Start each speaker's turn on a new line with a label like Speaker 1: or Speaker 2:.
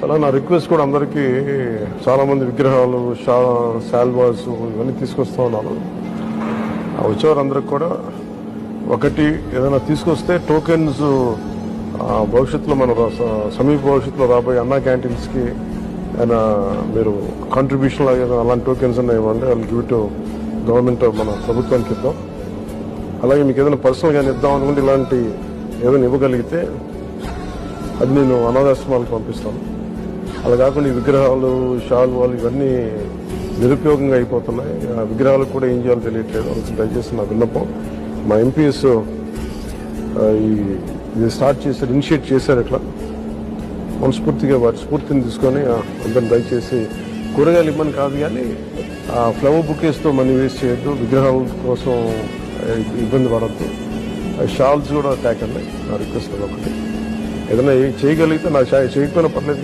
Speaker 1: అలా నా రిక్వెస్ట్ కూడా అందరికీ, చాలామంది విగ్రహాలు, శాల్వాస్ ఇవన్నీ తీసుకొస్తూ ఉన్నారు. వచ్చేవారందరికి కూడా ఒకటి ఏదైనా తీసుకొస్తే టోకెన్స్ భవిష్యత్తులో మన సమీప భవిష్యత్తులో రాబోయే అన్నా క్యాంటీన్స్కి ఆయన మీరు కాంట్రిబ్యూషన్ లాగా అలాంటి టోకెన్స్ అన్నా ఇవ్వండి. వాళ్ళు గివ్ టు గవర్నమెంట్, మన ప్రభుత్వానికి ఇద్దాం. అలాగే మీకు ఏదైనా పర్సనల్గా ఇద్దాం అనుకుంటే ఇలాంటి ఏదైనా ఇవ్వగలిగితే అది నేను అనాథాశ్రమాలకు పంపిస్తాను. అలా కాకుండా ఈ విగ్రహాలు, శాల్వాలు ఇవన్నీ నిరుపయోగంగా అయిపోతున్నాయి. ఆ విగ్రహాలకు కూడా ఏం చేయాలో తెలియట్లేదు. అందుకు దయచేసి నా విన్నపం, మా ఎంపీఎస్ ఇది స్టార్ట్ చేశారు, ఇనిషియేట్ చేశారు. ఇట్లా మనస్ఫూర్తిగా వారి స్ఫూర్తిని తీసుకొని అందరిని దయచేసి కూరగాయలు ఇవ్వని కాదు కానీ ఫ్లవర్ బుకేస్తో మనీ వేస్ట్ చేయొద్దు, విగ్రహాల కోసం ఇబ్బంది పడద్దు. షాల్స్ కూడా ట్యాక్ అండి. నా రిక్వెస్ట్ ఒకటి, ఏదైనా చేయగలిగితే నాకు చేయకపోయినా పర్లేదు.